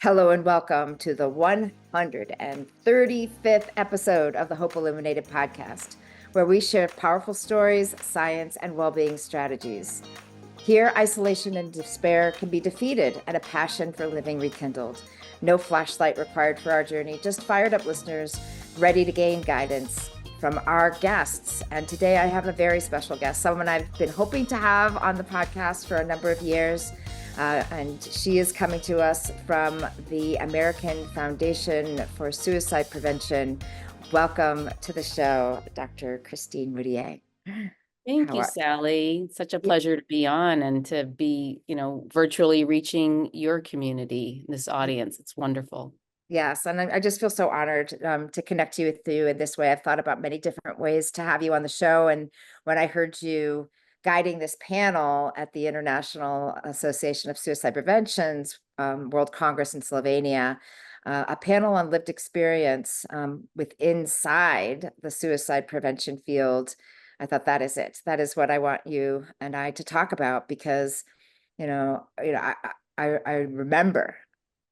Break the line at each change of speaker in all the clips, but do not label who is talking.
Hello and welcome to the 135th episode of the Hope Illuminated podcast, where we share powerful stories, science, and well-being strategies. Here, isolation and despair can be defeated and a passion for living rekindled. No flashlight required for our journey, just fired up listeners ready to gain guidance from our guests. And today I have a very special guest, someone I've been hoping to have on the podcast for a number of years. And she is coming to us from the American Foundation for Suicide Prevention. Welcome to the show, Dr. Christine Moutier.
Thank you, Sally. Such a pleasure to be on and to be, virtually reaching your community, this audience. It's wonderful.
Yes, and I just feel so honored to connect with you in this way. I've thought about many different ways to have you on the show. And when I heard you guiding this panel at the International Association of Suicide Prevention's World Congress in Slovenia, a panel on lived experience with inside the suicide prevention field, I thought that is it. That is what I want you and I to talk about because, I remember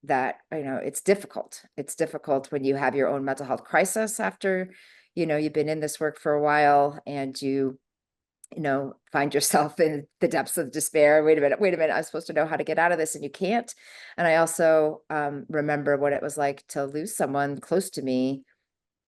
that, it's difficult. It's difficult when you have your own mental health crisis after, you've been in this work for a while and you find yourself in the depths of despair. Wait a minute, I'm supposed to know how to get out of this and you can't. And I also remember what it was like to lose someone close to me,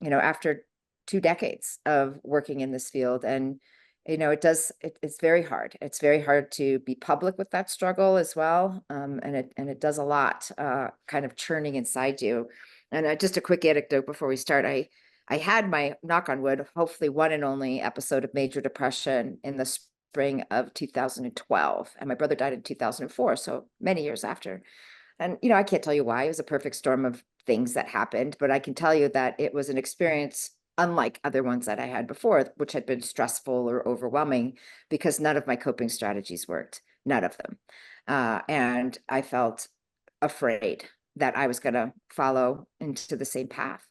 after 2 decades of working in this field. And, it's very hard. It's very hard to be public with that struggle as well. And it does a lot, kind of churning inside you. And just a quick anecdote before we start, I had my, knock on wood, hopefully one and only episode of major depression in the spring of 2012. And my brother died in 2004, so many years after. And, I can't tell you why. It was a perfect storm of things that happened, but I can tell you that it was an experience unlike other ones that I had before, which had been stressful or overwhelming because none of my coping strategies worked, none of them. And I felt afraid that I was going to follow into the same path.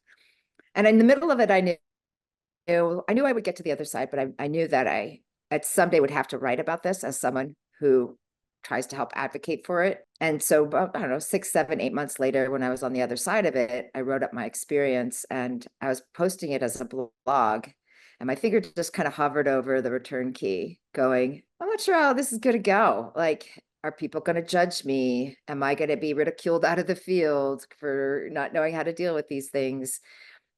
And in the middle of it, I knew I would get to the other side, but I knew that I at someday would have to write about this as someone who tries to help advocate for it. And so, I don't know, 6, 7, 8 months later, when I was on the other side of it, I wrote up my experience and I was posting it as a blog. And my finger just kind of hovered over the return key going, I'm not sure how this is going to go. Like, are people going to judge me? Am I going to be ridiculed out of the field for not knowing how to deal with these things?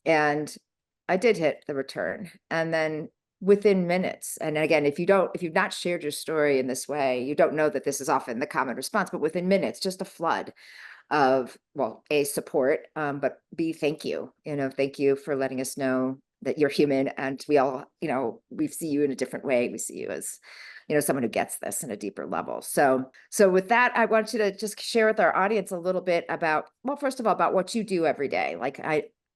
And I did hit the return. And then within minutes, and again, if you've not shared your story in this way, you don't know that this is often the common response, but within minutes, just a flood of, well, A, support, but B, thank you. Thank you for letting us know that you're human and we all, we see you in a different way. We see you as, someone who gets this in a deeper level. So with that, I want you to just share with our audience a little bit about, well, first of all, about what you do every day. Like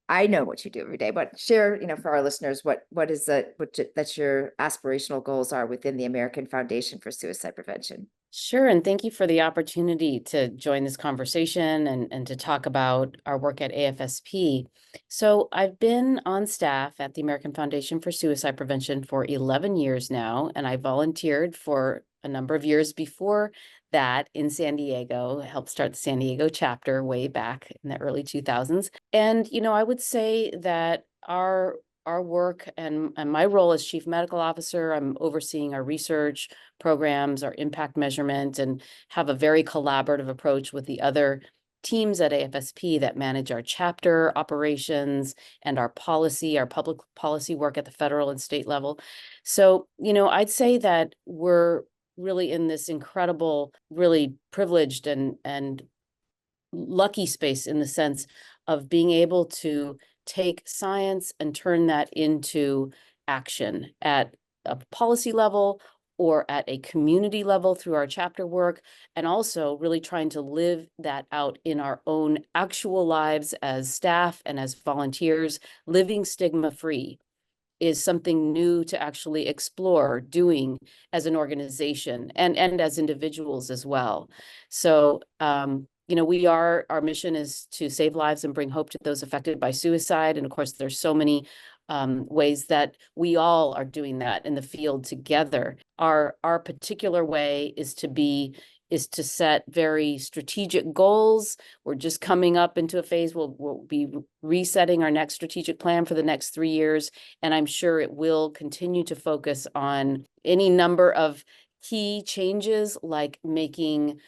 I know what you do every day, but share, for our listeners, what is that your aspirational goals are within the American Foundation for Suicide Prevention.
Sure. And thank you for the opportunity to join this conversation and to talk about our work at AFSP. So I've been on staff at the American Foundation for Suicide Prevention for 11 years now, and I volunteered for a number of years before that in San Diego, helped start the San Diego chapter way back in the early 2000s. And, I would say that our work and my role as chief medical officer, I'm overseeing our research programs, our impact measurement, and have a very collaborative approach with the other teams at AFSP that manage our chapter operations and our public policy work at the federal and state level. So, I'd say that we're really in this incredible, really privileged and lucky space in the sense of being able to take science and turn that into action at a policy level or at a community level through our chapter work, and also really trying to live that out in our own actual lives as staff and as volunteers, living stigma-free is something new to actually explore doing as an organization and as individuals as well. So, our mission is to save lives and bring hope to those affected by suicide. And of course, there's so many ways that we all are doing that in the field together. Our particular way is to set very strategic goals. We're just coming up into a phase we'll be resetting our next strategic plan for the next 3 years. And I'm sure it will continue to focus on any number of key changes, like making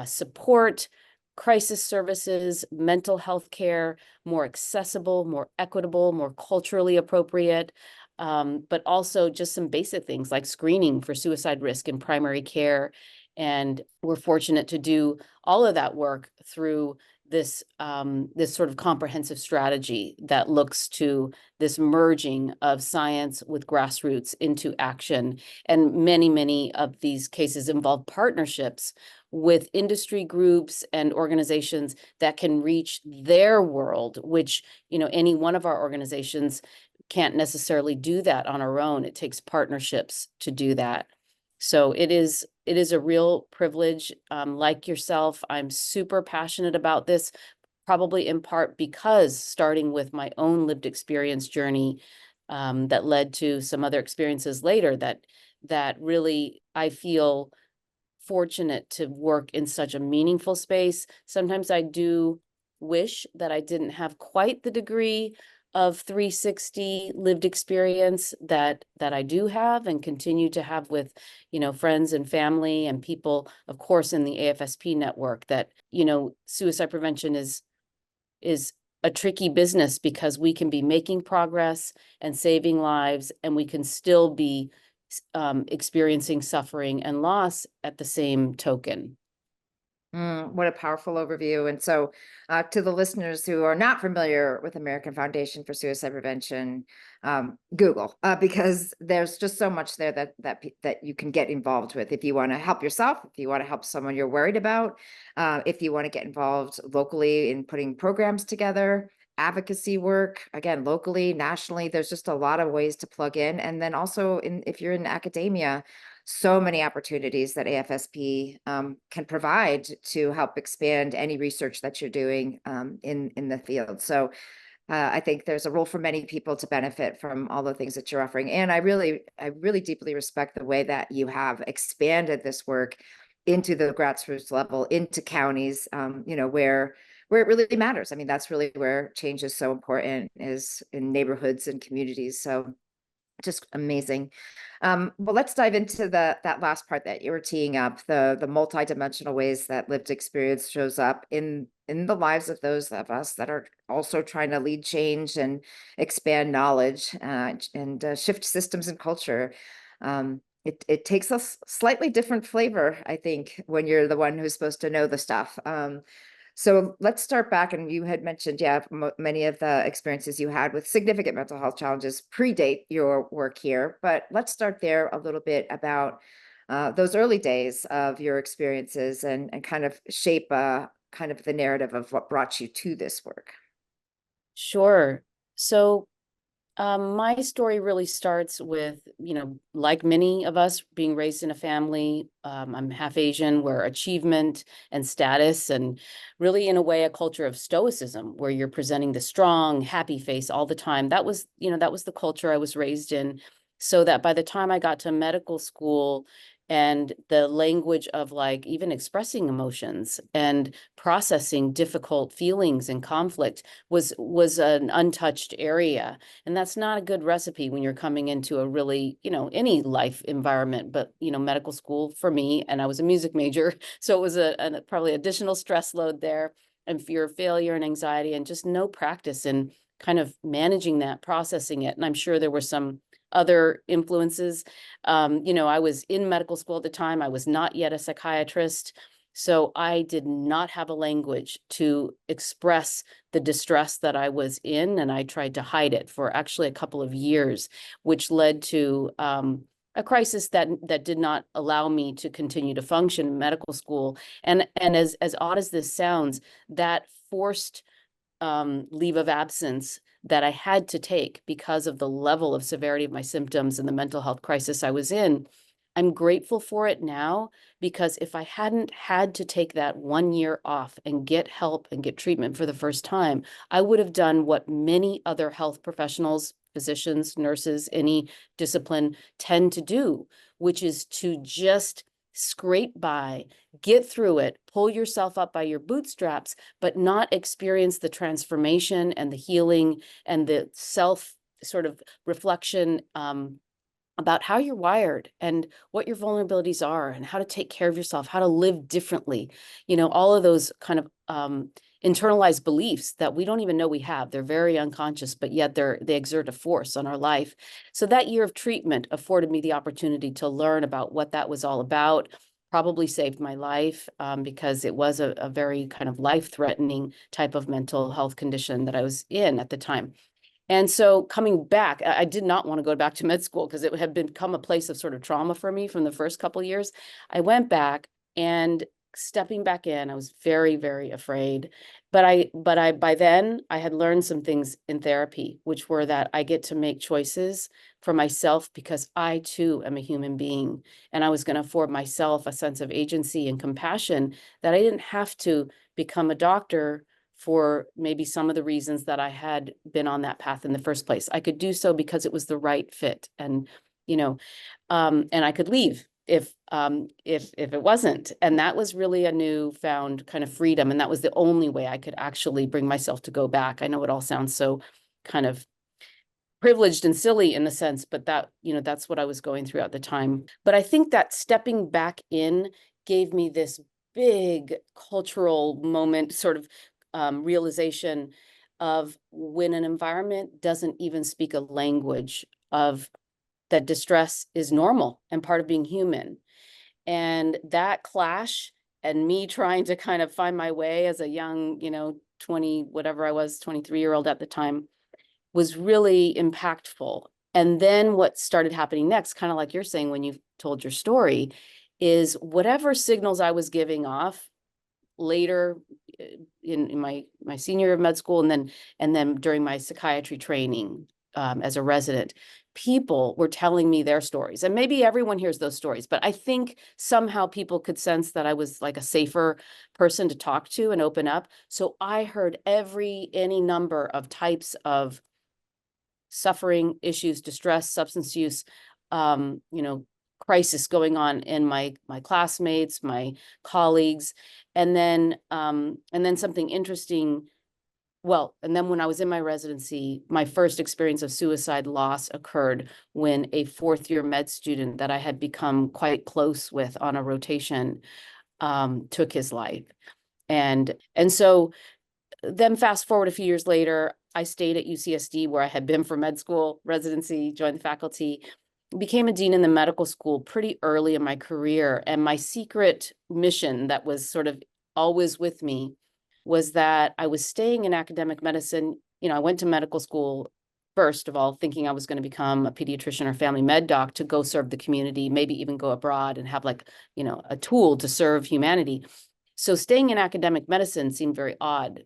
support, crisis services, mental health care more accessible, more equitable, more culturally appropriate, but also just some basic things like screening for suicide risk in primary care. And we're fortunate to do all of that work through this this sort of comprehensive strategy that looks to this merging of science with grassroots into action. And many of these cases involve partnerships with industry groups and organizations that can reach their world, which, any one of our organizations can't necessarily do that on our own. It takes partnerships to do that. So it is a real privilege. Like yourself, I'm super passionate about this, probably in part because starting with my own lived experience journey, that led to some other experiences later that really I feel fortunate to work in such a meaningful space. Sometimes I do wish that I didn't have quite the degree of 360 lived experience that I do have and continue to have with, friends and family and people, of course, in the AFSP network. That, suicide prevention is a tricky business because we can be making progress and saving lives, and we can still be experiencing suffering and loss at the same token.
What a powerful overview. And so, to the listeners who are not familiar with American Foundation for Suicide Prevention, Google, because there's just so much there that you can get involved with. If you want to help yourself, if you want to help someone you're worried about, if you want to get involved locally in putting programs together, advocacy work, again, locally, nationally, there's just a lot of ways to plug in. And then also, if you're in academia, so many opportunities that AFSP can provide to help expand any research that you're doing in the field. So I think there's a role for many people to benefit from all the things that you're offering. And I really deeply respect the way that you have expanded this work into the grassroots level, into counties, where it really matters. I mean, that's really where change is so important, is in neighborhoods and communities. So just amazing. Well, let's dive into that last part that you were teeing up, the multidimensional ways that lived experience shows up in the lives of those of us that are also trying to lead change and expand knowledge, and shift systems and culture. It takes a slightly different flavor, I think, when you're the one who's supposed to know the stuff. So let's start back. And you had mentioned, many of the experiences you had with significant mental health challenges predate your work here. But let's start there a little bit about those early days of your experiences, and kind of shape kind of the narrative of what brought you to this work.
Sure. So my story really starts with, like many of us, being raised in a family. I'm half Asian, where achievement and status, and really, in a way, a culture of stoicism, where you're presenting the strong, happy face all the time. That was the culture I was raised in. So that by the time I got to medical school, and the language of, like, even expressing emotions and processing difficult feelings and conflict was an untouched area. And that's not a good recipe when you're coming into a really, any life environment. But, medical school for me, and I was a music major, so it was a probably additional stress load there, and fear of failure and anxiety, and just no practice in kind of managing that, processing it. And I'm sure there were some other influences. I was in medical school at the time. I was not yet a psychiatrist. So I did not have a language to express the distress that I was in, and I tried to hide it for actually a couple of years, which led to a crisis that did not allow me to continue to function in medical school. And as odd as this sounds, that forced leave of absence that I had to take because of the level of severity of my symptoms and the mental health crisis I was in. I'm grateful for it now, because if I hadn't had to take that 1 year off and get help and get treatment for the first time, I would have done what many other health professionals physicians, nurses, any discipline tend to do, which is to just scrape by, get through it, pull yourself up by your bootstraps, but not experience the transformation and the healing and the self sort of reflection about how you're wired and what your vulnerabilities are and how to take care of yourself, how to live differently. You know, all of those kind of internalized beliefs that we don't even know we have. They're very unconscious, but yet they exert a force on our life. So that year of treatment afforded me the opportunity to learn about what that was all about. Probably saved my life because it was a very kind of life-threatening type of mental health condition that I was in at the time. And so coming back, I did not want to go back to med school because it had become a place of sort of trauma for me from the first couple of years. I went back, and stepping back in, I was very, very afraid. But by then I had learned some things in therapy, which were that I get to make choices for myself because I too am a human being. And I was going to afford myself a sense of agency and compassion that I didn't have to become a doctor for maybe some of the reasons that I had been on that path in the first place. I could do so because it was the right fit, and and I could leave if it wasn't. And that was really a newfound kind of freedom, and that was the only way I could actually bring myself to go back. I know it all sounds so kind of privileged and silly in a sense, but that's what I was going through at the time. But I think that stepping back in gave me this big cultural moment, sort of realization of when an environment doesn't even speak a language of that distress is normal and part of being human. And that clash and me trying to kind of find my way as a young, 20, whatever I was, 23-year-old at the time, was really impactful. And then what started happening next, kind of like you're saying when you told your story, is whatever signals I was giving off later in my senior year of med school, and then during my psychiatry training as a resident, people were telling me their stories. And maybe everyone hears those stories, but I think somehow people could sense that I was like a safer person to talk to and open up. So I heard any number of types of suffering, issues, distress, substance use, crisis going on in my classmates, my colleagues. And then something interesting. Well, and then when I was in my residency, my first experience of suicide loss occurred when a fourth year med student that I had become quite close with on a rotation took his life. And so then fast forward a few years later, I stayed at UCSD where I had been for med school residency, joined the faculty, became a dean in the medical school pretty early in my career. And my secret mission that was sort of always with me was that I was staying in academic medicine. I went to medical school, first of all, thinking I was going to become a pediatrician or family med doc to go serve the community, maybe even go abroad and have a tool to serve humanity. So staying in academic medicine seemed very odd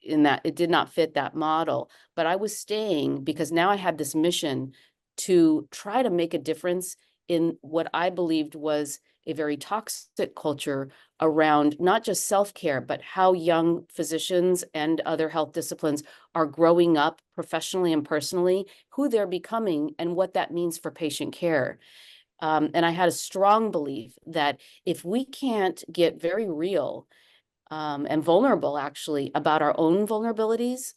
in that it did not fit that model. But I was staying because now I had this mission to try to make a difference in what I believed was a very toxic culture around not just self-care, but how young physicians and other health disciplines are growing up professionally and personally, who they're becoming, and what that means for patient care. And I had a strong belief that if we can't get very real and vulnerable, actually, about our own vulnerabilities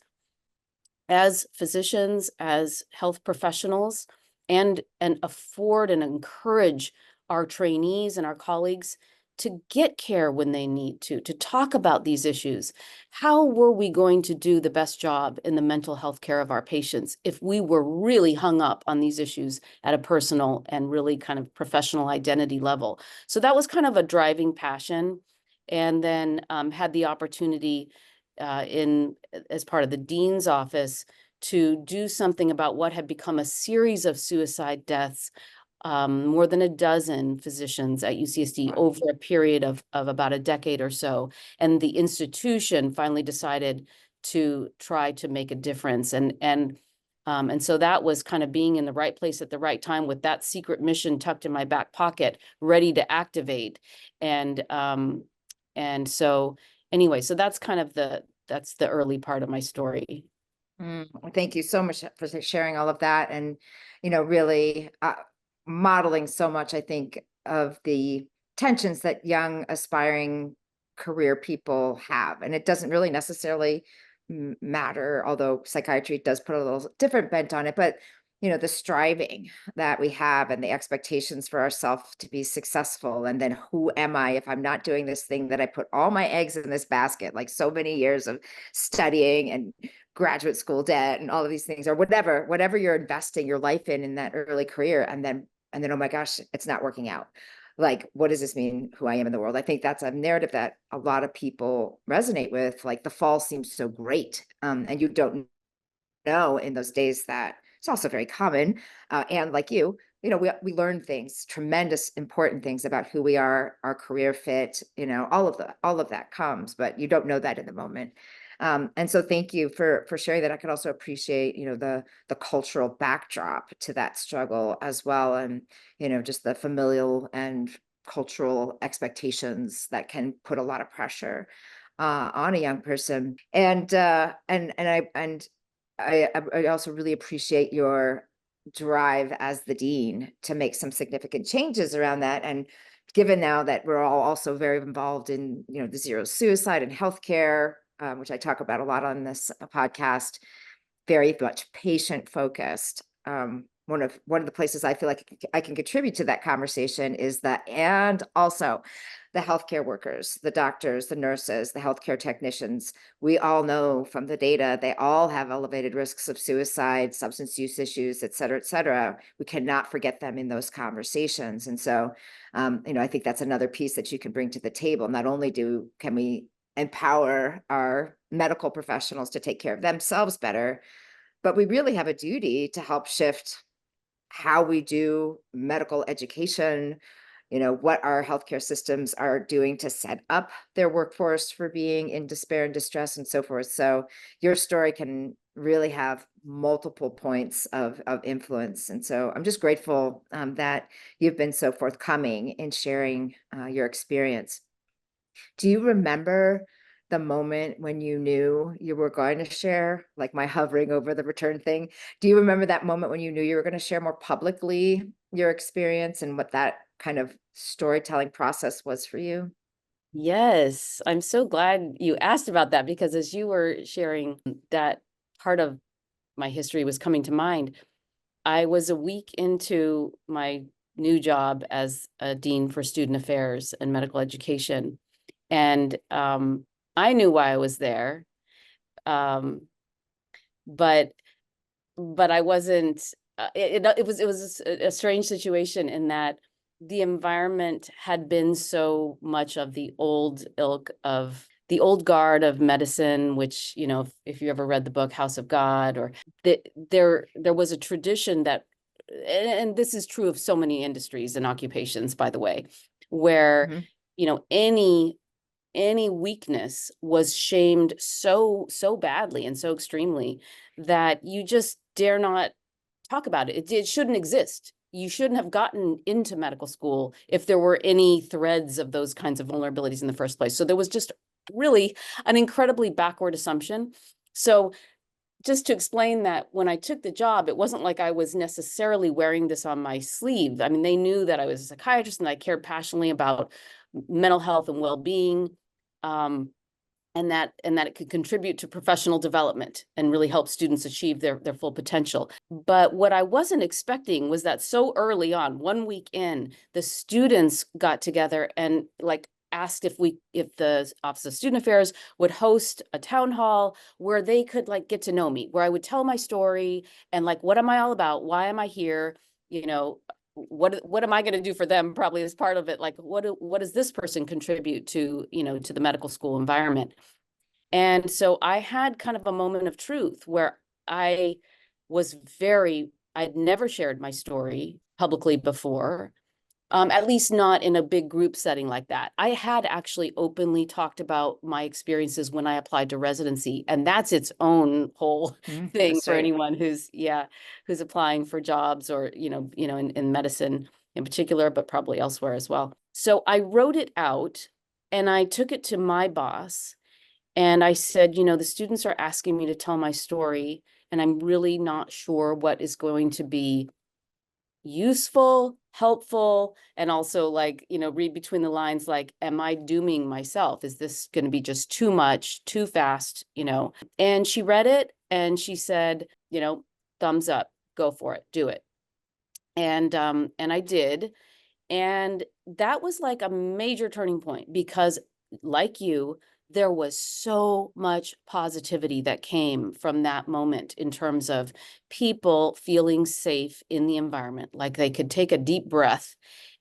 as physicians, as health professionals, and afford and encourage our trainees and our colleagues to get care when they need to talk about these issues. How were we going to do the best job in the mental health care of our patients if we were really hung up on these issues at a personal and really kind of professional identity level? So that was kind of a driving passion. And then had the opportunity as part of the dean's office to do something about what had become a series of suicide deaths, more than a dozen physicians at UCSD over a period of about a decade or so. And the institution finally decided to try to make a difference. And so that was kind of being in the right place at the right time with that secret mission tucked in my back pocket, ready to activate. And so anyway, so that's kind of that's the early part of my story.
Thank you so much for sharing all of that, and really modeling so much, I think, of the tensions that young aspiring career people have. And it doesn't really necessarily matter, although psychiatry does put a little different bent on it, but the striving that we have and the expectations for ourselves to be successful. And then who am I if I'm not doing this thing that I put all my eggs in this basket, like so many years of studying and graduate school debt and all of these things, or whatever you're investing your life in that early career. And then, oh my gosh, it's not working out. Like, what does this mean, who I am in the world? I think that's a narrative that a lot of people resonate with. Like, the fall seems so great. And you don't know in those days that it's also very common. And like we learn things, tremendous important things about who we are, our career fit, all of that comes, but you don't know that in the moment. And so thank you for sharing that. I could also appreciate, the cultural backdrop to that struggle as well. And, just the familial and cultural expectations that can put a lot of pressure on a young person. And I also really appreciate your drive as the dean to make some significant changes around that. And given now that we're all also very involved in, the zero suicide and healthcare, which I talk about a lot on this podcast, very much patient focused. One of the places I feel like I can contribute to that conversation is that, and also the healthcare workers, the doctors, the nurses, the healthcare technicians. We all know from the data they all have elevated risks of suicide, substance use issues, et cetera, et cetera. We cannot forget them in those conversations. And so, I think that's another piece that you can bring to the table. Not only can we empower our medical professionals to take care of themselves better, but we really have a duty to help shift how we do medical education, what our healthcare systems are doing to set up their workforce for being in despair and distress and so forth. So your story can really have multiple points of influence. And so I'm just grateful that you've been so forthcoming in sharing your experience. Do you remember the moment when you knew you were going to share, like my hovering over the return thing? Do you remember that moment when you knew you were going to share more publicly your experience and what that kind of storytelling process was for you?
Yes, I'm so glad you asked about that, because as you were sharing, that part of my history was coming to mind. I was a week into my new job as a dean for student affairs and medical education. And I knew why I was there. Um, but I wasn't, it was a strange situation in that the environment had been so much of the old ilk of the old guard of medicine, which, if you ever read the book House of God, or there was a tradition that, and this is true of so many industries and occupations, by the way, where,
Mhm.
any weakness was shamed so badly and so extremely that you just dare not talk about it. It shouldn't exist. You shouldn't have gotten into medical school if there were any threads of those kinds of vulnerabilities in the first place. So there was just really an incredibly backward assumption. So just to explain that, when I took the job, it wasn't like I was necessarily wearing this on my sleeve. I mean, they knew that I was a psychiatrist and I cared passionately about mental health and well-being. And that it could contribute to professional development and really help students achieve their full potential. But what I wasn't expecting was that so early on, 1 week in, the students got together and asked if the Office of Student Affairs would host a town hall where they could get to know me, where I would tell my story and what am I all about? Why am I here? What am I going to do for them, probably as part of it? What does this person contribute to the medical school environment? And so I had kind of a moment of truth where I I'd never shared my story publicly before, at least not in a big group setting like that. I had actually openly talked about my experiences when I applied to residency, and that's its own whole thing
That's
for
right.
anyone who's applying for jobs, or in medicine in particular, but probably elsewhere as well. So I wrote it out and I took it to my boss, And I said, you know, the students are asking me to tell my story, and I'm really not sure what is going to be useful, helpful, and also, like, you know, read between the lines, like, am I dooming myself? Is this going to be just too much, too fast, you know? And she read it and she said, you know, thumbs up, go for it, do it. And I did. And that was like a major turning point because, like you, there was so much positivity that came from that moment in terms of people feeling safe in the environment, like they could take a deep breath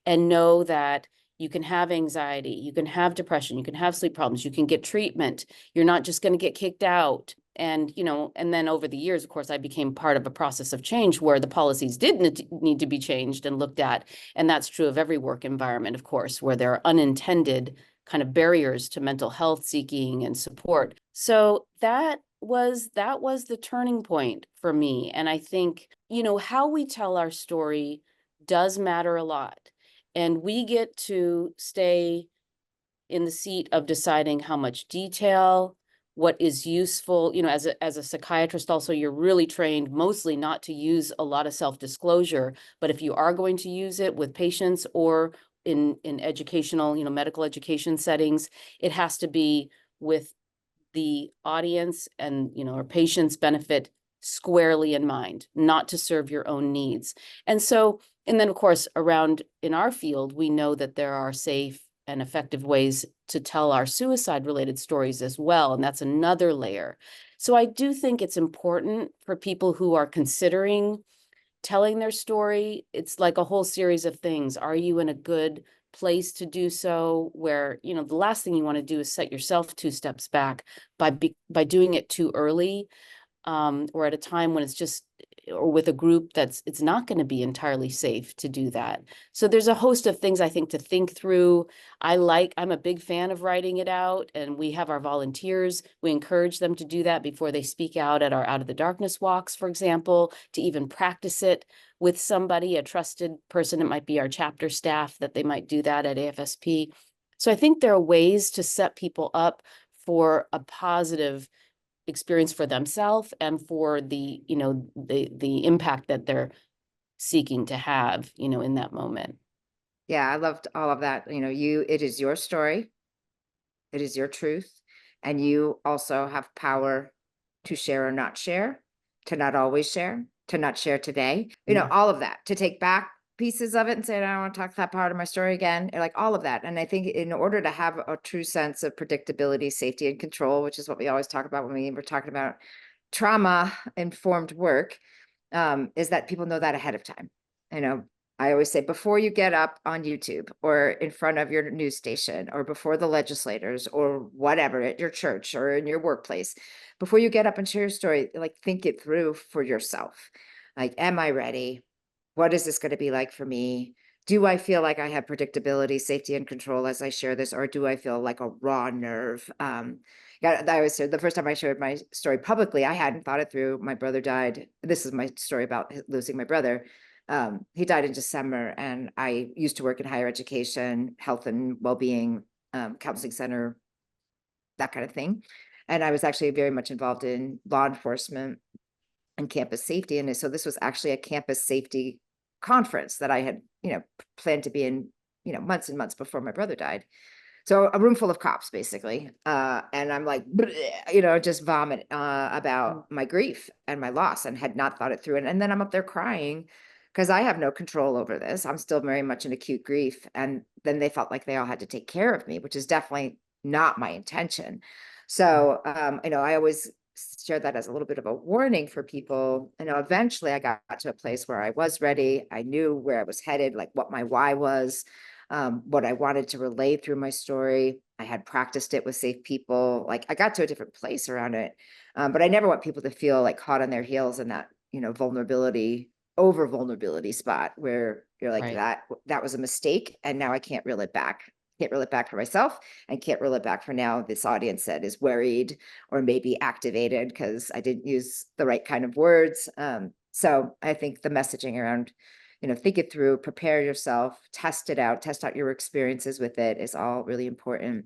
and know that you can have anxiety, you can have depression, you can have sleep problems, you can get treatment. You're not just going to get kicked out. And, you know, and then over the years, of course, I became part of a process of change where the policies did need to be changed and looked at. And that's true of every work environment, of course, where there are unintended kind of barriers to mental health seeking and support. So that was the turning point for me. And I think, you know, how we tell our story does matter a lot. And we get to stay in the seat of deciding how much detail, what is useful. You know, as a psychiatrist, also, you're really trained mostly not to use a lot of self-disclosure, but if you are going to use it with patients or in educational, you know, medical education settings, it has to be with the audience and, you know, our patients' benefit squarely in mind, not to serve your own needs. And so, and then of course, around in our field, we know that there are safe and effective ways to tell our suicide related stories as well. And that's another layer. So I do think it's important for people who are considering telling their story. It's like a whole series of things. Are you in a good place to do so? Where, you know, the last thing you want to do is set yourself two steps back by doing it too early, or at a time when it's just, or with a group that's, it's not going to be entirely safe to do that. So there's a host of things I think to think through. I'm a big fan of writing it out, and we have our volunteers. We encourage them to do that before they speak out at our Out of the Darkness walks, for example, to even practice it with somebody, a trusted person. It might be our chapter staff that they might do that at AFSP. So I think there are ways to set people up for a positive experience for themselves and for the, you know, the impact that they're seeking to have, you know, in that moment.
Yeah, I loved all of that. You know, it is your story, it is your truth, and you also have power to share or not share, to not always share, to not share today. You know, all of that, to take back pieces of it and say, I don't want to talk that part of my story again, like all of that. And I think in order to have a true sense of predictability, safety, and control, which is what we always talk about when we were talking about trauma informed work, is that people know that ahead of time. You know, I always say before you get up on YouTube or in front of your news station or before the legislators or whatever at your church or in your workplace, before you get up and share your story, like think it through for yourself. Like, am I ready? What is this going to be like for me? Do I feel like I have predictability, safety, and control as I share this, or do I feel like a raw nerve? Yeah, I always said the first time I shared my story publicly, I hadn't thought it through. My brother died. This is my story about losing my brother. He died in December, and I used to work in higher education, health and well-being, counseling center, that kind of thing. And I was actually very much involved in law enforcement and campus safety. And so this was actually a campus safety conference that I had, you know, planned to be in, you know, months and months before my brother died. So a room full of cops, basically. And I'm like, you know, just vomit about my grief and my loss, and had not thought it through. And then I'm up there crying because I have no control over this. I'm still very much in acute grief. And then they felt like they all had to take care of me, which is definitely not my intention. So, you know, I always share that as a little bit of a warning for people. You know, eventually I got to a place where I was ready. I knew where I was headed, like what my why was, what I wanted to relay through my story. I had practiced it with safe people. Like I got to a different place around it. But I never want people to feel like caught on their heels in that, you know, over vulnerability spot where you're like,
Right.
that was a mistake. And now I can't reel it back. Can't reel it back for myself, and can't reel it back for now this audience that is worried or maybe activated because I didn't use the right kind of words. So I think the messaging around, you know, think it through, prepare yourself, test it out, test out your experiences with it is all really important.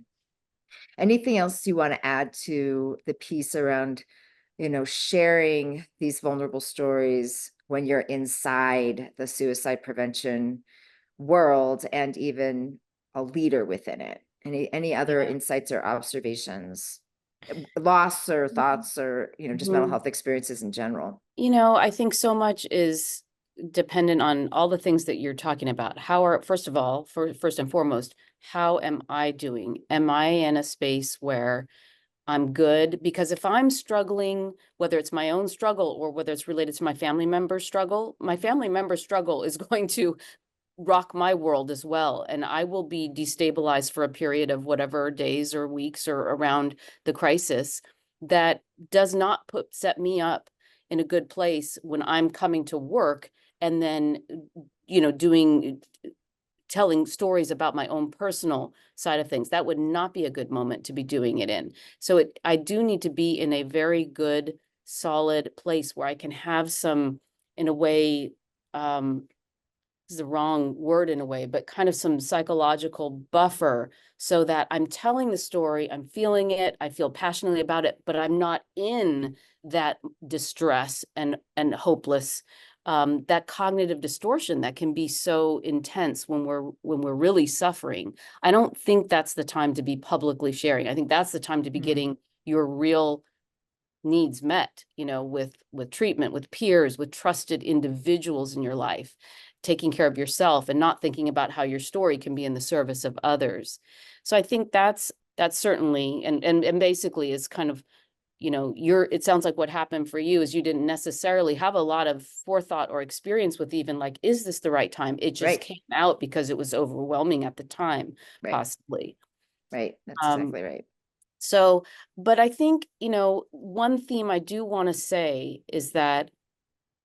Anything else you want to add to the piece around, sharing these vulnerable stories when you're inside the suicide prevention world and even a leader within it? Any other
Yeah.
insights or observations, loss or thoughts or, just mental
Mhm.
health experiences in general?
I think so much is dependent on all the things that you're talking about. First of all, first and foremost, how am I doing? Am I in a space where I'm good? Because if I'm struggling, whether it's my own struggle or whether it's related to my family member's struggle is going to rock my world as well. And I will be destabilized for a period of whatever days or weeks or around the crisis that does not set me up in a good place when I'm coming to work and then, doing telling stories about my own personal side of things. That would not be a good moment to be doing it in. So I do need to be in a very good, solid place where I can have some, in a way, is the wrong word in a way, but kind of some psychological buffer so that I'm telling the story, I'm feeling it, I feel passionately about it, but I'm not in that distress and hopeless, that cognitive distortion that can be so intense when we're really suffering. I don't think that's the time to be publicly sharing. I think that's the time to be getting your real needs met, with treatment, with peers, with trusted individuals in your life, taking care of yourself and not thinking about how your story can be in the service of others. So I think that's certainly, and basically is kind of, it sounds like what happened for you is you didn't necessarily have a lot of forethought or experience with even like, is this the right time? It just
Right,
came out because it was overwhelming at the time,
right,
possibly.
right. That's
Um,
exactly right.
so, but I think, one theme I do want to say is that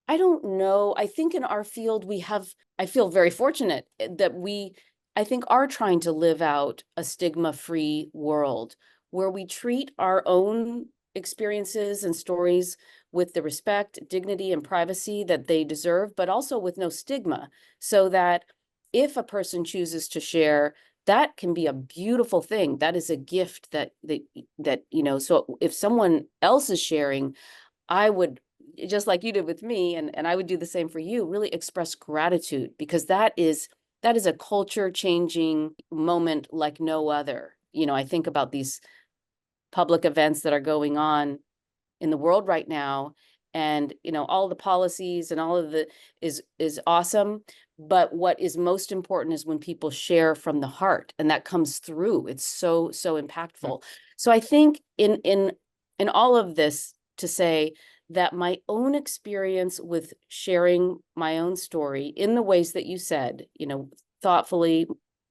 I don't know. I think in our field, I feel very fortunate that I think, are trying to live out a stigma-free world where we treat our own experiences and stories with the respect, dignity, and privacy that they deserve, but also with no stigma, so that if a person chooses to share, that can be a beautiful thing. That is a gift so if someone else is sharing, I would, just like you did with me, and I would do the same for you, really express gratitude, because that is a culture changing moment like no other. I think about these public events that are going on in the world right now, and all the policies and all of the is awesome, but what is most important is when people share from the heart, and that comes through. It's so
Mm.
impactful. So I think in all of this, to say that my own experience with sharing my own story in the ways that you said, thoughtfully,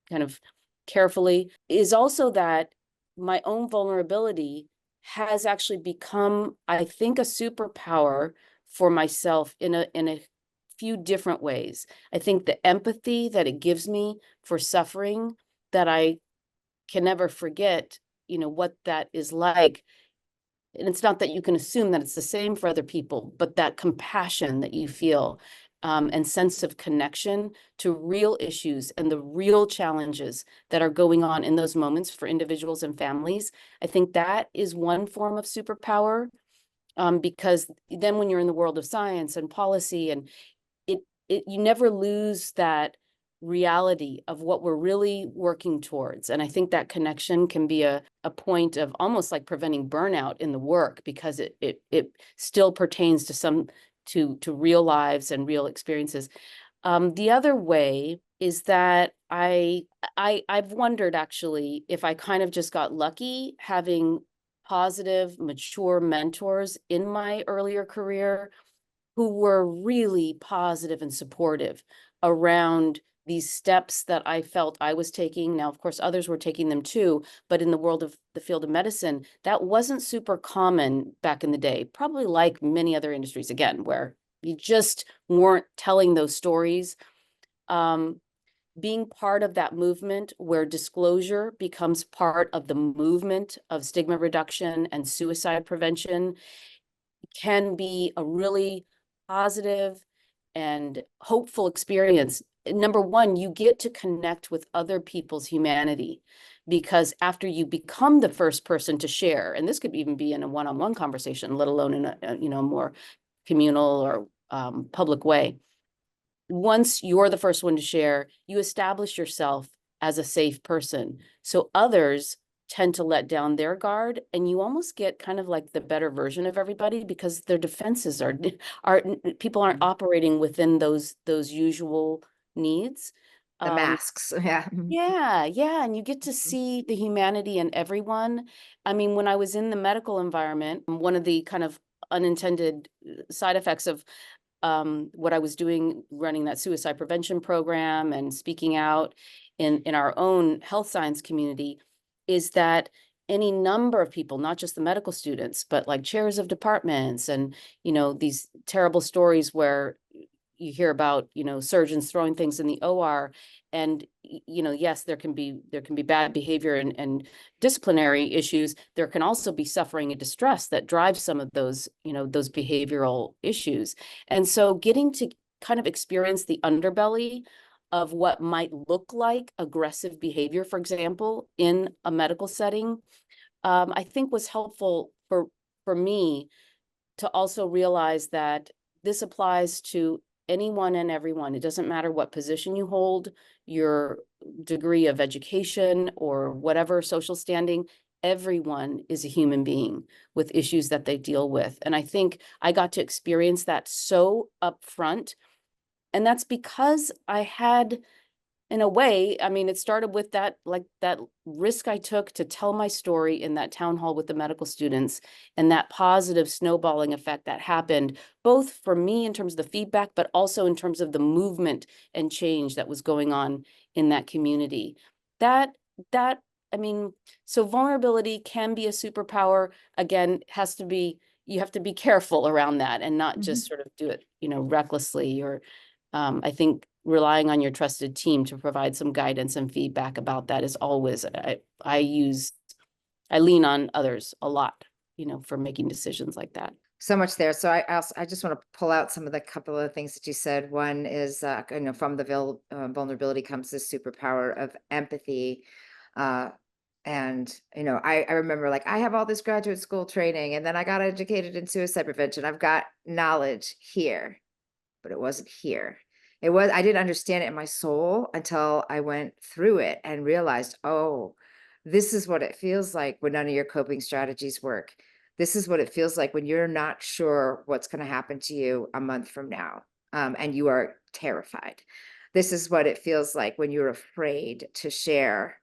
kind of carefully, is also that my own vulnerability has actually become, I think, a superpower for myself in a few different ways. I think the empathy that it gives me for suffering, that I can never forget, what that is like. And it's not that you can assume that it's the same for other people, but that compassion that you feel, and sense of connection to real issues and the real challenges that are going on in those moments for individuals and families. I think that is one form of superpower, because then when you're in the world of science and policy, and it you never lose that reality of what we're really working towards. And I think that connection can be a point of almost like preventing burnout in the work, because it still pertains to real lives and real experiences. The other way is that I've wondered, actually, if I kind of just got lucky having positive, mature mentors in my earlier career who were really positive and supportive around these steps that I felt I was taking. Now, of course, others were taking them too, but in the world of the field of medicine, that wasn't super common back in the day, probably like many other industries, again, where you just weren't telling those stories. Um, Being part of that movement where disclosure becomes part of the movement of stigma reduction and suicide prevention can be a really positive and hopeful experience, number one, you get to connect with other people's humanity, because after you become the first person to share, and this could even be in a one-on-one conversation, let alone in a more communal or public way. Once you're the first one to share, you establish yourself as a safe person. So others tend to let down their guard, and you almost get kind of like the better version of everybody, because their defenses are people aren't operating within those usual needs.
The masks. Yeah.
Yeah, and you get to see the humanity in everyone. I mean, when I was in the medical environment, one of the kind of unintended side effects of what I was doing, running that suicide prevention program and speaking out in our own health science community, is that any number of people, not just the medical students, but like chairs of departments and, these terrible stories where you hear about, surgeons throwing things in the OR, and, yes, there can be bad behavior and disciplinary issues. There can also be suffering and distress that drives some of those, those behavioral issues. And so getting to kind of experience the underbelly of what might look like aggressive behavior, for example, in a medical setting, I think was helpful for me to also realize that this applies to anyone and everyone. It doesn't matter what position you hold, your degree of education, or whatever social standing. Everyone is a human being with issues that they deal with. And I think I got to experience that so upfront. And that's because I had, in a way, I mean, it started with that risk I took to tell my story in that town hall with the medical students, and that positive snowballing effect that happened, both for me in terms of the feedback, but also in terms of the movement and change that was going on in that community. That, I mean, so vulnerability can be a superpower. Again, you have to be careful around that and not just sort of do it, recklessly, or I think relying on your trusted team to provide some guidance and feedback about that is always, I lean on others a lot, for making decisions like that.
So much there. So I just want to pull out some of the couple of things that you said. One is, from the vulnerability comes this superpower of empathy. And, I remember, like, I have all this graduate school training, and then I got educated in suicide prevention. I've got knowledge here, but it wasn't here. I didn't understand it in my soul until I went through it and realized, oh, this is what it feels like when none of your coping strategies work. This is what it feels like when you're not sure what's going to happen to you a month from now, and you are terrified. This is what it feels like when you're afraid to share.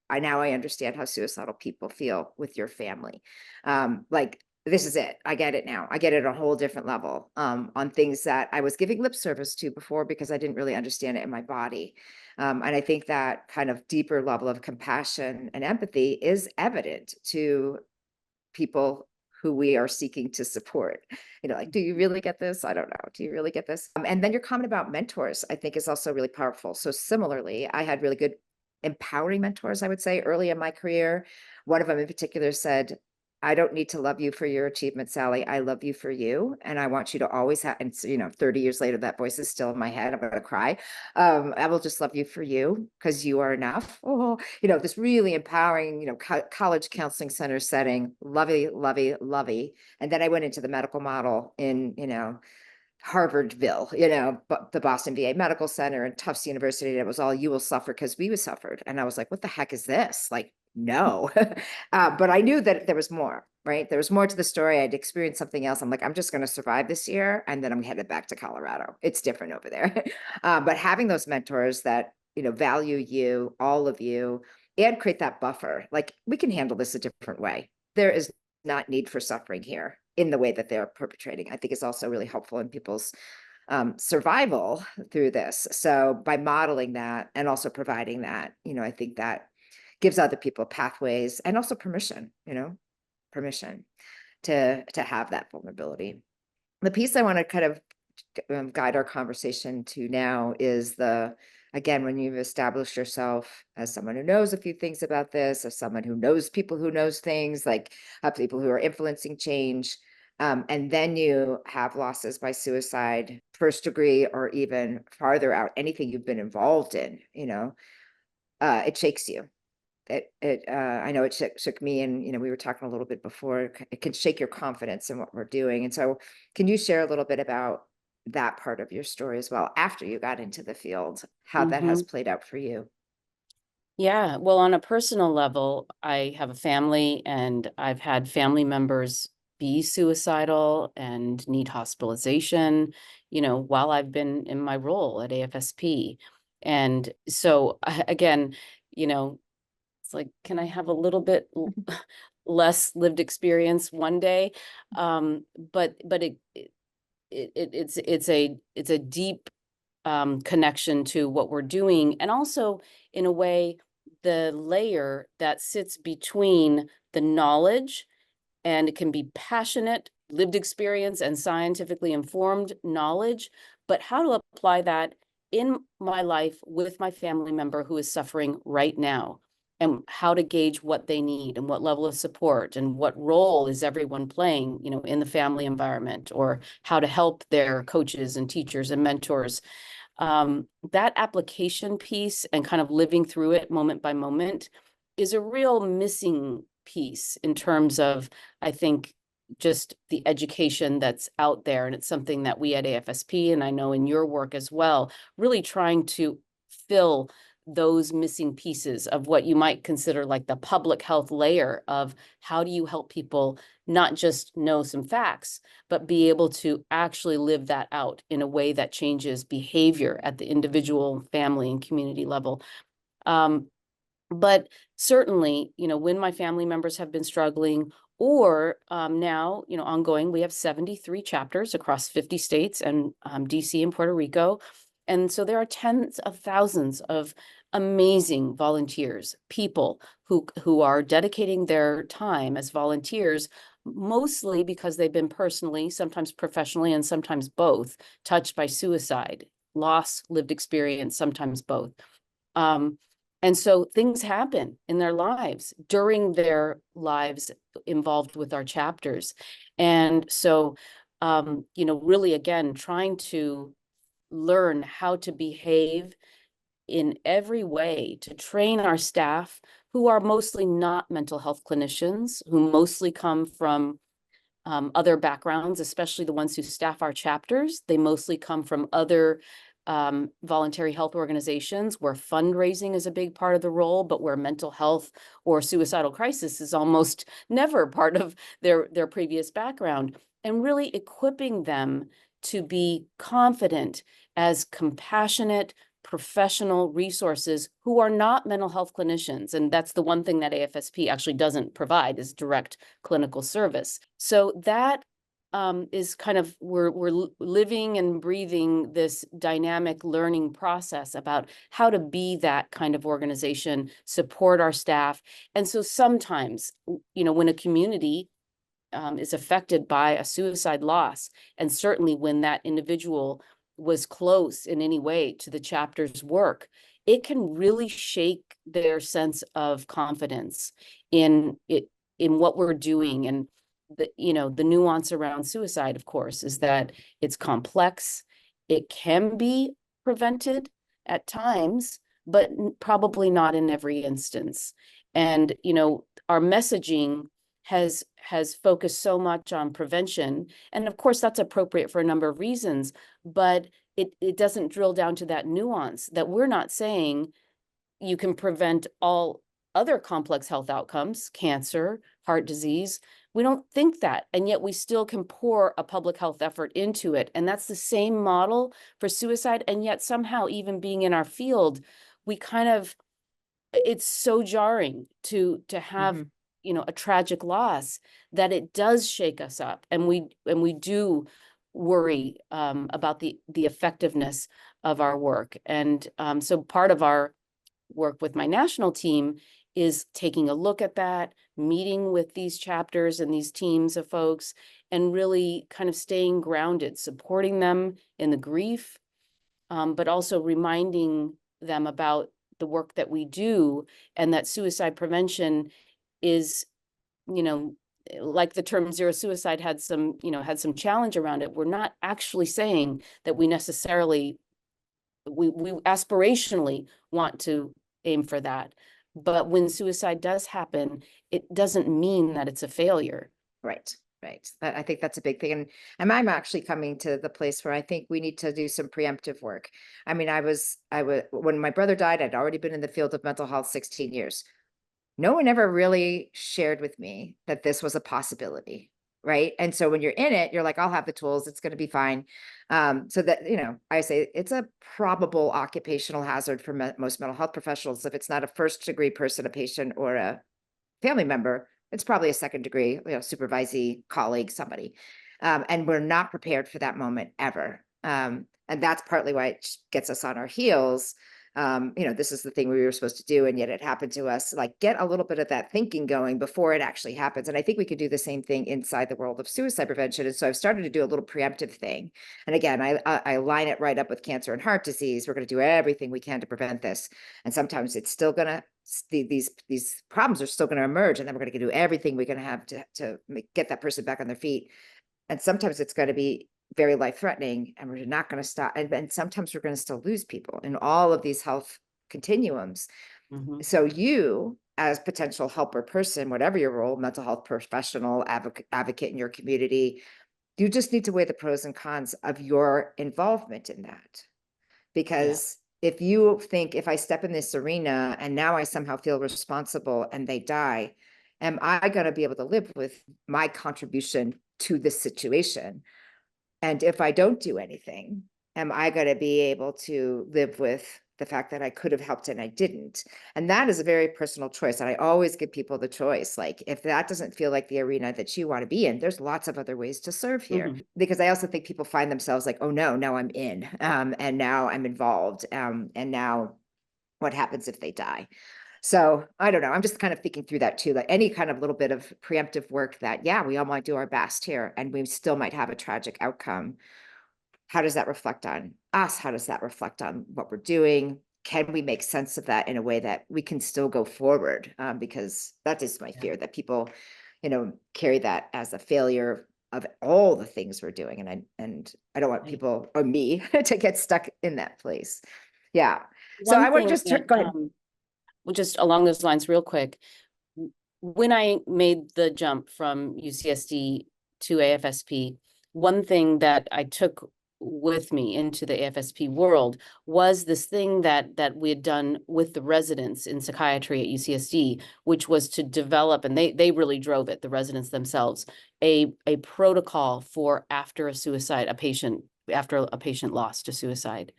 Now I understand how suicidal people feel with your family. Like, this is it. I get it now. I get it at a whole different level, on things that I was giving lip service to before because I didn't really understand it in my body. And I think that kind of deeper level of compassion and empathy is evident to people who we are seeking to support. Like, do you really get this? I don't know. Do you really get this? And then your comment about mentors, I think, is also really powerful. So similarly, I had really good empowering mentors, I would say, early in my career. One of them in particular said, I don't need to love you for your achievement, Sally. I love you for you. And I want you to always have, and 30 years later, that voice is still in my head. I'm going to cry. I will just love you for you because you are enough. Oh, this really empowering, college counseling center setting, lovey, lovey, lovey. And then I went into the medical model in, Harvardville, but the Boston VA Medical Center and Tufts University. It was all, you will suffer because we suffered. And I was like, what the heck is this? Like, no. But I knew that there was more, right? There was more to the story. I'd experienced something else. I'm like, I'm just going to survive this year, and then I'm headed back to Colorado. It's different over there. But having those mentors that, value you, all of you, and create that buffer, like, we can handle this a different way. There is not need for suffering here in the way that they're perpetrating. I think is also really helpful in people's survival through this. So by modeling that and also providing that, I think that gives other people pathways and also permission, permission to have that vulnerability. The piece I want to kind of guide our conversation to now is again, when you've established yourself as someone who knows a few things about this, as someone who knows people who knows things, like people who are influencing change, and then you have losses by suicide first degree or even farther out, anything you've been involved in, it shakes you. I know it shook me, and, we were talking a little bit before, it can shake your confidence in what we're doing. And so can you share a little bit about that part of your story as well, after you got into the field, how that has played out for you?
Yeah, well, on a personal level, I have a family and I've had family members be suicidal and need hospitalization, while I've been in my role at AFSP. And so again, it's like, can I have a little bit less lived experience one day? But it's a deep connection to what we're doing. And also, in a way, the layer that sits between the knowledge, and it can be passionate, lived experience, and scientifically informed knowledge, but how to apply that in my life with my family member who is suffering right now, and how to gauge what they need and what level of support and what role is everyone playing, in the family environment, or how to help their coaches and teachers and mentors. That application piece and kind of living through it moment by moment is a real missing piece in terms of, I think, just the education that's out there. And it's something that we at AFSP, and I know in your work as well, really trying to fill those missing pieces of what you might consider like the public health layer of how do you help people not just know some facts, but be able to actually live that out in a way that changes behavior at the individual, family, and community level. But certainly, when my family members have been struggling, or now, ongoing, we have 73 chapters across 50 states and DC and Puerto Rico. And so there are tens of thousands of amazing volunteers, people who are dedicating their time as volunteers, mostly because they've been personally, sometimes professionally, and sometimes both, touched by suicide, loss, lived experience, sometimes both. And so things happen in their lives, during their lives involved with our chapters. And so, really, again, trying to learn how to behave in every way to train our staff, who are mostly not mental health clinicians, who mostly come from other backgrounds, especially the ones who staff our chapters. They mostly come from other voluntary health organizations where fundraising is a big part of the role, but where mental health or suicidal crisis is almost never part of their previous background. And really equipping them to be confident as compassionate, professional resources who are not mental health clinicians. And that's the one thing that AFSP actually doesn't provide, is direct clinical service. So that is kind of, we're living and breathing this dynamic learning process about how to be that kind of organization, support our staff. And so sometimes, when a community is affected by a suicide loss, and certainly when that individual was close in any way to the chapter's work, it can really shake their sense of confidence in it, in what we're doing. And the nuance around suicide, of course, is that it's complex. It can be prevented at times, but probably not in every instance. And our messaging has focused so much on prevention, and of course that's appropriate for a number of reasons, but it doesn't drill down to that nuance that we're not saying you can prevent all other complex health outcomes, cancer, heart disease. We don't think that, and yet we still can pour a public health effort into it. And that's the same model for suicide. And yet somehow, even being in our field, we kind of, it's so jarring to have a tragic loss, that it does shake us up, and we do worry about the effectiveness of our work. And so part of our work with my national team is taking a look at that, meeting with these chapters and these teams of folks, and really kind of staying grounded, supporting them in the grief, but also reminding them about the work that we do, and that suicide prevention is, like the term zero suicide had some, had some challenge around it. We're not actually saying that we necessarily, we aspirationally want to aim for that. But when suicide does happen, it doesn't mean that it's a failure.
Right. Right. I think that's a big thing. And I'm actually coming to the place where I think we need to do some preemptive work. I mean, when my brother died, I'd already been in the field of mental health 16 years. No one ever really shared with me that this was a possibility. Right. And so when you're in it, you're like, I'll have the tools. It's going to be fine. So that, I say it's a probable occupational hazard for most mental health professionals. If it's not a first degree person, a patient, or a family member, it's probably a second degree, supervisee, colleague, somebody. And we're not prepared for that moment ever. And that's partly why it gets us on our heels. This is the thing we were supposed to do, and yet it happened to us. Like, get a little bit of that thinking going before it actually happens. And I think we could do the same thing inside the world of suicide prevention. And so I've started to do a little preemptive thing. And again, I line it right up with cancer and heart disease. We're going to do everything we can to prevent this. And sometimes it's still going to, these problems are still going to emerge, and then we're going to do everything we're going to have to get that person back on their feet. And sometimes it's going to be very life-threatening, and we're not going to stop. And sometimes we're going to still lose people in all of these health continuums.
Mm-hmm.
So you, as potential helper person, whatever your role, mental health professional, advocate in your community, you just need to weigh the pros and cons of your involvement in that. Because if you think, if I step in this arena and now I somehow feel responsible and they die, am I going to be able to live with my contribution to this situation? And if I don't do anything, am I going to be able to live with the fact that I could have helped and I didn't? And that is a very personal choice. And I always give people the choice. Like, if that doesn't feel like the arena that you want to be in, there's lots of other ways to serve here.
Mm-hmm.
Because I also think people find themselves like, oh no, now I'm in, and now I'm involved. And now what happens if they die? So I don't know. I'm just kind of thinking through that too, like any kind of little bit of preemptive work that, yeah, we all might do our best here and we still might have a tragic outcome. How does that reflect on us? How does that reflect on what we're doing? Can we make sense of that in a way that we can still go forward? Because that is my fear, that people, carry that as a failure of all the things we're doing. And I don't want people or me to get stuck in that place. Yeah. So
One
I want to
thing
just
that,
go ahead.
well, just along those lines real quick, when I made the jump from UCSD to AFSP, one thing that I took with me into the AFSP world was this thing that we had done with the residents in psychiatry at UCSD, which was to develop, and they really drove it, the residents themselves, a protocol for after a suicide, after a patient lost to suicide.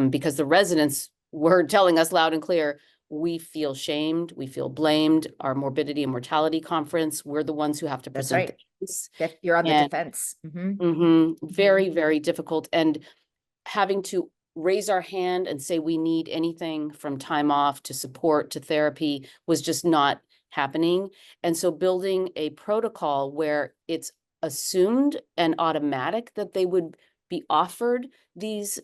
Because the residents were telling us loud and clear, we feel shamed, we feel blamed. Our morbidity and mortality conference, we're the ones who have to
That's
present
right.
the case.
You're on the
And
defense.
very, very difficult. And having to raise our hand and say we need anything from time off to support to therapy was just not happening. And so building a protocol where it's assumed and automatic that they would be offered these,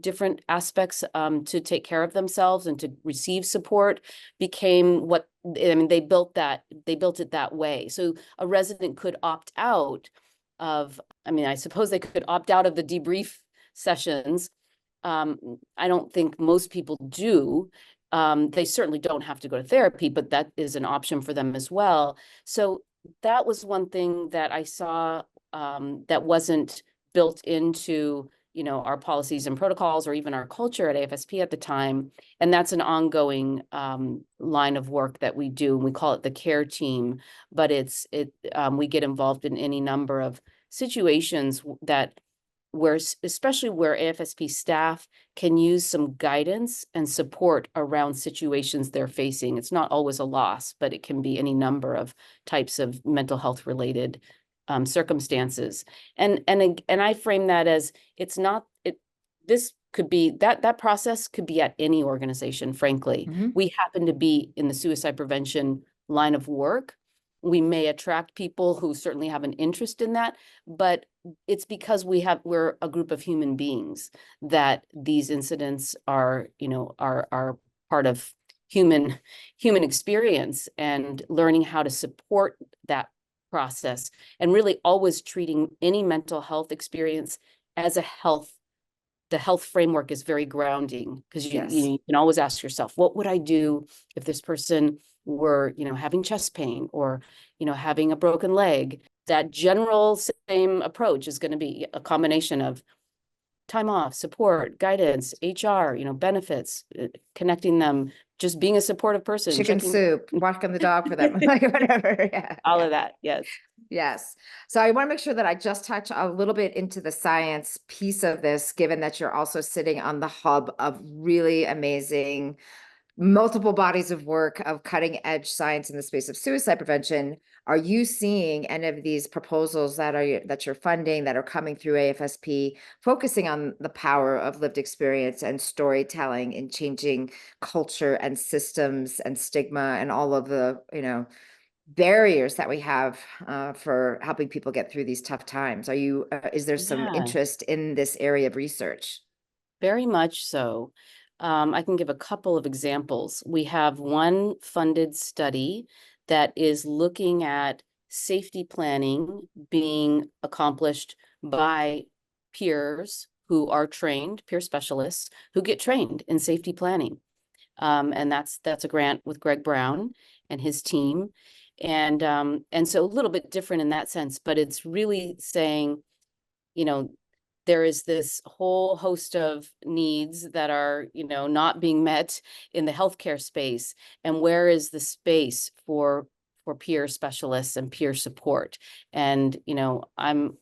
different aspects to take care of themselves and to receive support became what, I mean, they built it that way. So a resident could opt out of, I suppose they could opt out of the debrief sessions. I don't think most people do. They certainly don't have to go to therapy, but that is an option for them as well. So that was one thing that I saw that wasn't built into, our policies and protocols or even our culture at AFSP at the time. And that's an ongoing line of work that we do. We call it the care team, but we get involved in any number of situations that especially where AFSP staff can use some guidance and support around situations they're facing. It's not always a loss, but it can be any number of types of mental health related circumstances. And I frame that as this could be that process could be at any organization, frankly. We happen to be in the suicide prevention line of work. We may attract people who certainly have an interest in that, but it's because we're a group of human beings that these incidents are part of human experience, and learning how to support that process, and really always treating any mental health experience as a health. The health framework is very grounding, because
Yes.
you can always ask yourself, what would I do if this person were, having chest pain, or, having a broken leg? That general same approach is going to be a combination of time off, support, guidance, HR, benefits, connecting them, just being a supportive person,
Chicken
checking
soup, walking the dog for them, like whatever. Yeah.
all
Yeah.
of that. Yes.
Yes. So I want to make sure that I just touch a little bit into the science piece of this, given that you're also sitting on the hub of really amazing multiple bodies of work of cutting edge science in the space of suicide prevention. Are you seeing any of these proposals that you're funding that are coming through AFSP, focusing on the power of lived experience and storytelling in changing culture and systems and stigma and all of the, barriers that we have for helping people get through these tough times? Is there some
Yeah.
interest in this area of research?
Very much so. I can give a couple of examples. We have one funded study that is looking at safety planning being accomplished by peers who are trained, peer specialists who get trained in safety planning. And that's a grant with Greg Brown and his team. And so a little bit different in that sense, but it's really saying, you know, there is this whole host of needs that are, not being met in the healthcare space. And where is the space for peer specialists and peer support? And, I'm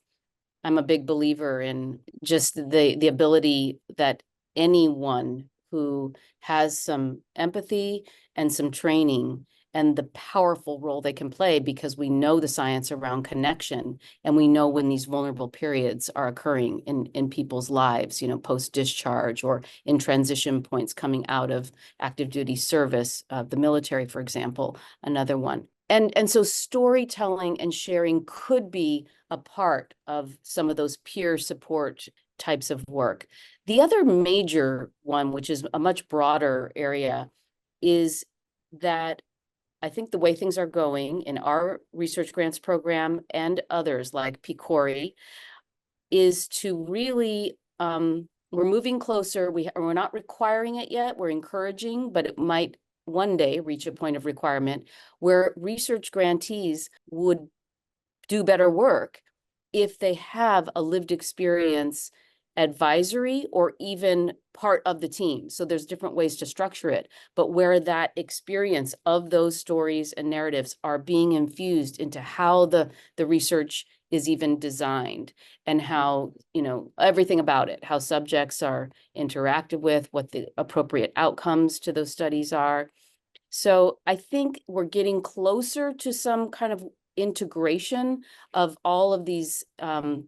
a big believer in just the ability that anyone who has some empathy and some training, and the powerful role they can play, because we know the science around connection, and we know when these vulnerable periods are occurring in people's lives, post discharge or in transition points coming out of active duty service, the military, for example, another one. And so storytelling and sharing could be a part of some of those peer support types of work. The other major one, which is a much broader area, is that I think the way things are going in our research grants program and others like PCORI is to really, we're moving closer. We're not requiring it yet. We're encouraging, but it might one day reach a point of requirement where research grantees would do better work if they have a lived experience advisory or even part of the team. So there's different ways to structure it, but where that experience of those stories and narratives are being infused into how the research is even designed, and how, everything about it, how subjects are interacted with, what the appropriate outcomes to those studies are. So I think we're getting closer to some kind of integration of all of these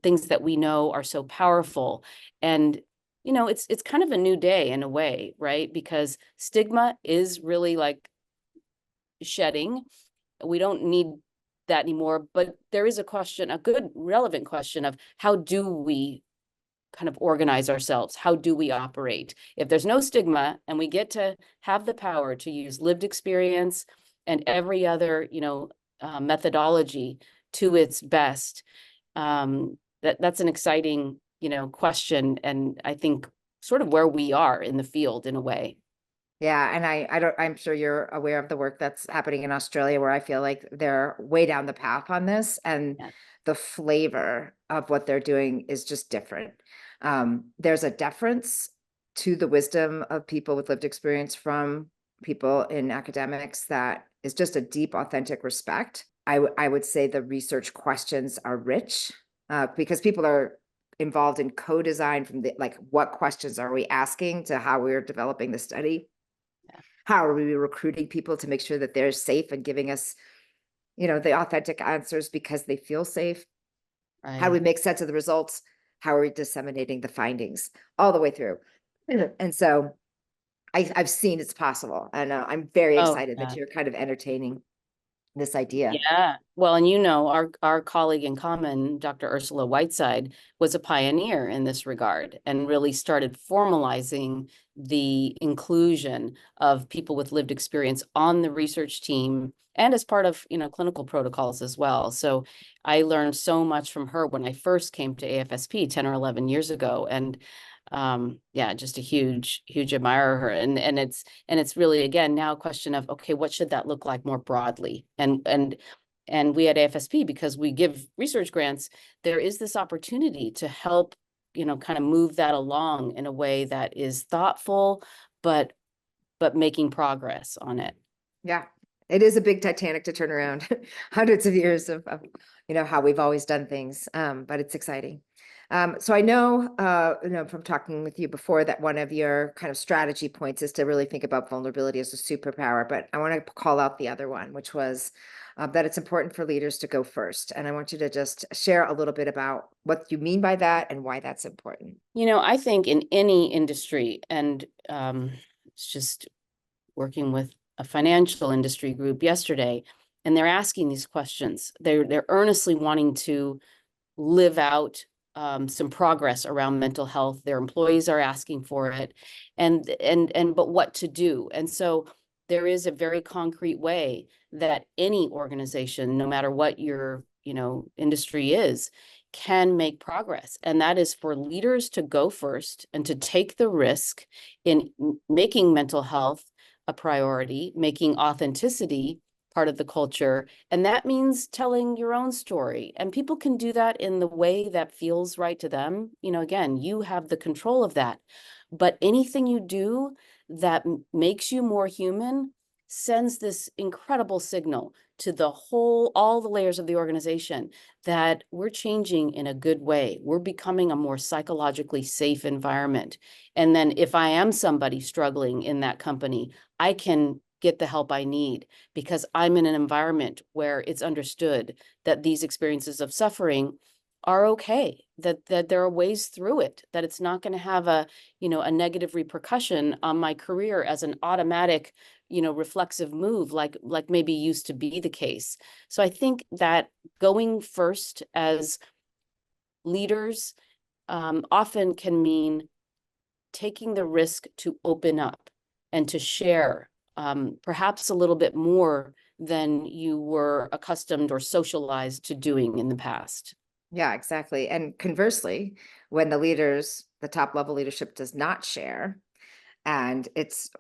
things that we know are so powerful. And, it's kind of a new day in a way, right? Because stigma is really like shedding. We don't need that anymore, but there is a question, a good relevant question of how do we kind of organize ourselves? How do we operate? If there's no stigma and we get to have the power to use lived experience and every other, methodology to its best, that's an exciting, question. And I think sort of where we are in the field in a way.
Yeah, and I'm sure you're aware of the work that's happening in Australia, where I feel like they're way down the path on this, and
Yeah.
the flavor of what they're doing is just different. There's a deference to the wisdom of people with lived experience from people in academics that is just a deep, authentic respect. I would say the research questions are rich, because people are involved in co-design from like, what questions are we asking to how we're developing the study? How are we recruiting people to make sure that they're safe and giving us, the authentic answers because they feel safe? How do we
Right.
make sense of the results? How are we disseminating the findings all the way through? And so I've seen it's possible. And I'm very
Oh,
excited that
yeah.
you're kind of entertaining this idea.
Yeah. Well, and you know, our colleague in common, Dr. Ursula Whiteside, was a pioneer in this regard and really started formalizing the inclusion of people with lived experience on the research team and as part of, you know, clinical protocols as well. So I learned so much from her when I first came to AFSP 10 or 11 years ago. And yeah, just a huge admirer of her. And it's really, again, now a question of, okay, what should that look like more broadly? And we at AFSP, because we give research grants, there is this opportunity to help, you know, kind of move that along in a way that is thoughtful, but making progress on it.
Yeah, it is a big Titanic to turn around. Hundreds of years of how we've always done things, but it's exciting. So I know, from talking with you before, that one of your kind of strategy points is to really think about vulnerability as a superpower, but I want to call out the other one, which was that it's important for leaders to go first. And I want you to just share a little bit about what you mean by that and why that's important.
You know, I think in any industry, and it's just working with a financial industry group yesterday, and they're asking these questions. They're earnestly wanting to live out some progress around mental health. Their employees are asking for it, but what to do? And so there is a very concrete way that any organization, no matter what your, you know, industry is, can make progress. And that is for leaders to go first and to take the risk in making mental health a priority, making authenticity part of the culture. And that means telling your own story. And people can do that in the way that feels right to them. You know, again, you have the control of that. But anything you do that makes you more human sends this incredible signal to all the layers of the organization that we're changing in a good way. We're becoming a more psychologically safe environment. And then if I am somebody struggling in that company, I can get the help I need because I'm in an environment where it's understood that these experiences of suffering are okay, that there are ways through it, that it's not going to have a negative repercussion on my career as an automatic, reflexive move like maybe used to be the case. So I think that going first as leaders often can mean taking the risk to open up and to share perhaps a little bit more than you were accustomed or socialized to doing in the past.
Yeah, exactly. And conversely, when the top level leadership does not share, and it's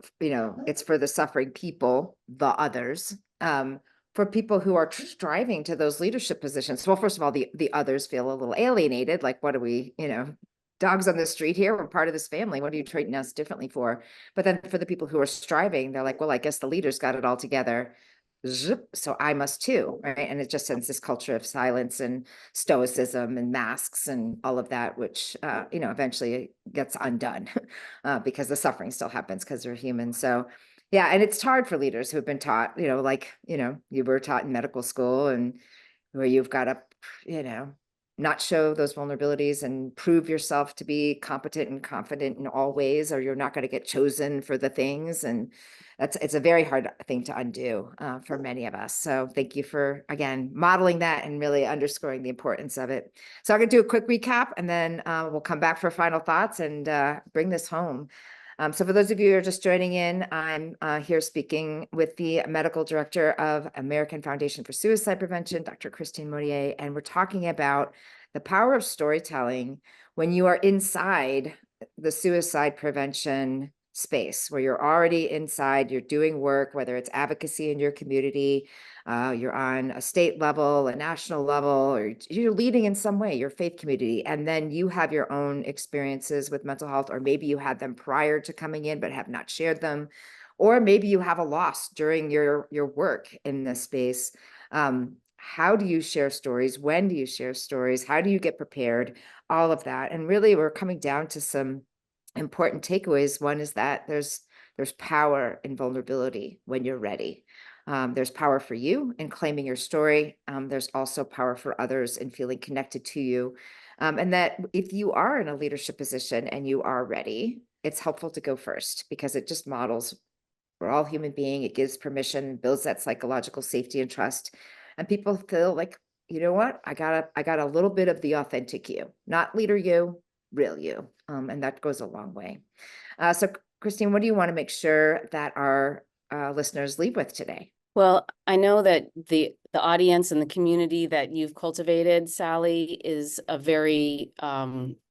for the suffering people, the others, for people who are striving to those leadership positions. Well, first of all, the others feel a little alienated, like, what are we, dogs on the street here? We're part of this family. What are you treating us differently for? But then for the people who are striving, they're like, well, I guess the leaders got it all together. Zip, so I must too, right? And it just sends this culture of silence and stoicism and masks and all of that, which eventually gets undone because the suffering still happens because we're human. So yeah, and it's hard for leaders who have been taught, you were taught in medical school, and where you've got to, you know, not show those vulnerabilities and prove yourself to be competent and confident in all ways, or you're not going to get chosen for the things. And it's a very hard thing to undo for many of us. So thank you for, again, modeling that and really underscoring the importance of it. So I'm going to do a quick recap, and then we'll come back for final thoughts and bring this home. So for those of you who are just joining in, I'm here speaking with the medical director of American Foundation for Suicide Prevention, Dr. Christine Moutier, and we're talking about the power of storytelling when you are inside the suicide prevention space, where you're already inside, you're doing work, whether it's advocacy in your community, you're on a state level, a national level, or you're leading in some way, your faith community, and then you have your own experiences with mental health, or maybe you had them prior to coming in but have not shared them, or maybe you have a loss during your work in this space. How do you share stories? When do you share stories? How do you get prepared? All of that. And really, we're coming down to some important takeaways. One is that there's power in vulnerability when you're ready. There's power for you in claiming your story. There's also power for others in feeling connected to you. And that if you are in a leadership position and you are ready, it's helpful to go first, because it just models We're all human being. It gives permission, builds that psychological safety and trust. And people feel like, you know what? I got a little bit of the authentic you, not leader you, real you. And that goes a long way. So Christine, what do you want to make sure that our listeners leave with today?
Well, I know that the audience and the community that you've cultivated, Sally, is a very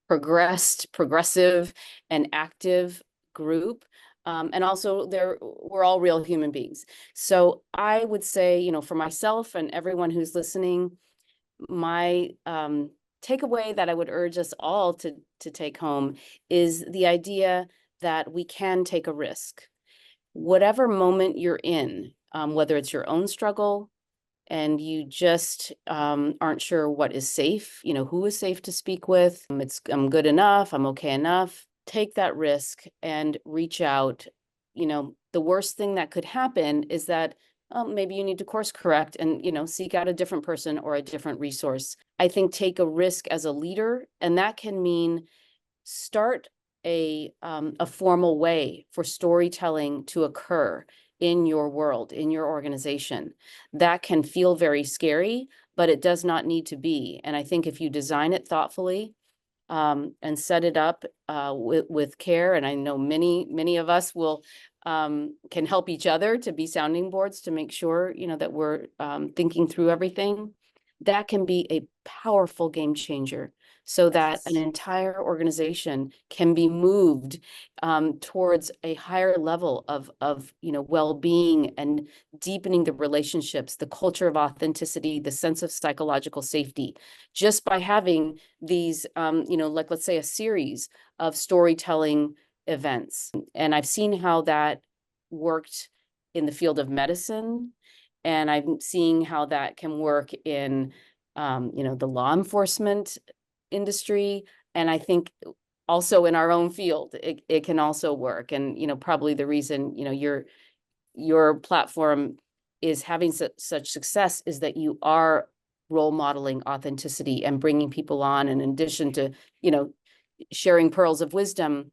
progressive, and active group. And also we're all real human beings. So I would say, you know, for myself and everyone who's listening, my takeaway that I would urge us all to take home is the idea that we can take a risk. Whatever moment you're in, whether it's your own struggle and you just aren't sure what is safe, you know, who is safe to speak with, I'm good enough, I'm okay enough, take that risk and reach out. You know, the worst thing that could happen is that maybe you need to course correct and, you know, seek out a different person or a different resource. I think take a risk as a leader, and that can mean start a formal way for storytelling to occur in your world, in your organization. That can feel very scary, but it does not need to be. And I think if you design it thoughtfully, and set it up with care, and I know many of us will can help each other to be sounding boards to make sure, you know, that we're thinking through everything. That can be a powerful game changer, so that an
Yes.
entire organization can be moved towards a higher level of you know, well-being and deepening the relationships, the culture of authenticity, the sense of psychological safety, just by having these you know, like, let's say, a series of storytelling events. And I've seen how that worked in the field of medicine, and I'm seeing how that can work in you know, the law enforcement industry, and I think also in our own field it can also work. And, you know, probably the reason, you know, your platform is having such success is that you are role modeling authenticity and bringing people on, and in addition to, you know, sharing pearls of wisdom,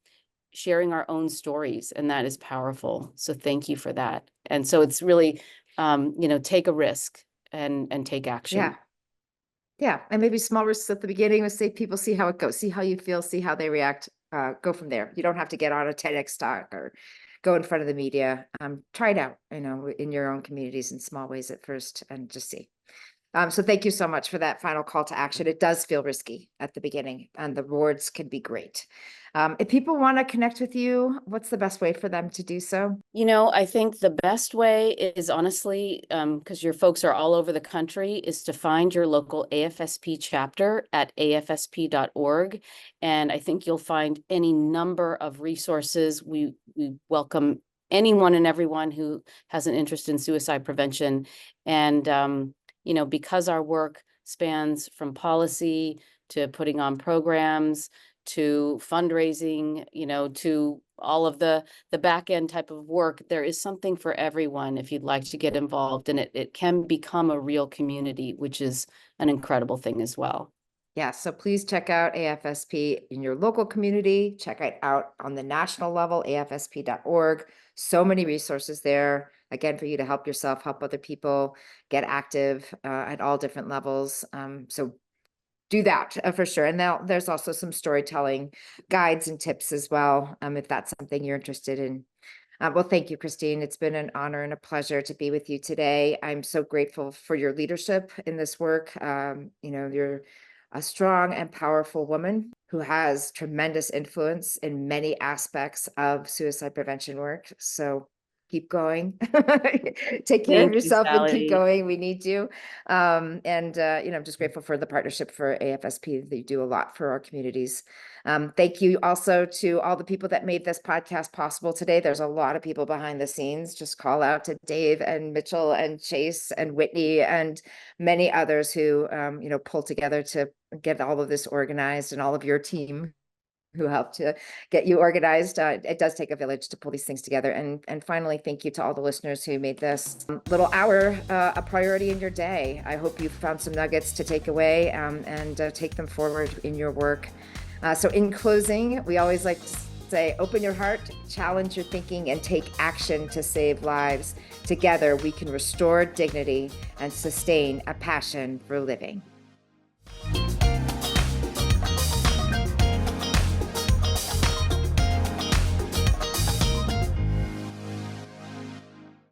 sharing our own stories, and that is powerful. So thank you for that. And so it's really you know, take a risk and take action.
Yeah. Yeah. And maybe small risks at the beginning with say people see how it goes, see how you feel, see how they react, go from there. You don't have to get on a TEDx talk or go in front of the media. Try it out, you know, in your own communities in small ways at first and just see. So thank you so much for that final call to action. It does feel risky at the beginning, and the rewards can be great. If people want to connect with you, what's the best way for them to do so?
You know, I think the best way is honestly, because your folks are all over the country, is to find your local AFSP chapter at afsp.org. And I think you'll find any number of resources. We welcome anyone and everyone who has an interest in suicide prevention. And, you know, because our work spans from policy to putting on programs to fundraising, you know, to all of the back end type of work, there is something for everyone if you'd like to get involved, and it can become a real community, which is an incredible thing as well.
Yeah, so please check out AFSP in your local community. Check it out on the national level, afsp.org. So many resources there, again, for you to help yourself, help other people, get active at all different levels. So do that for sure. And now there's also some storytelling guides and tips as well, if that's something you're interested in. Well, thank you, Christine. It's been an honor and a pleasure to be with you today. I'm so grateful for your leadership in this work. You know, you're a strong and powerful woman who has tremendous influence in many aspects of suicide prevention work. So keep going. Take care of
Thank you,
yourself and keep
Sally.
going. We need you. You know, I'm just grateful for the partnership for AFSP. They do a lot for our communities. Thank you also to all the people that made this podcast possible today. There's a lot of people behind the scenes. Just call out to Dave and Mitchell and Chase and Whitney and many others who, you know, pulled together to get all of this organized, and all of your team who helped to get you organized. It does take a village to pull these things together. And finally, thank you to all the listeners who made this little hour a priority in your day. I hope you found some nuggets to take away and take them forward in your work. So in closing, we always like to say, open your heart, challenge your thinking, and take action to save lives. Together, we can restore dignity and sustain a passion for living.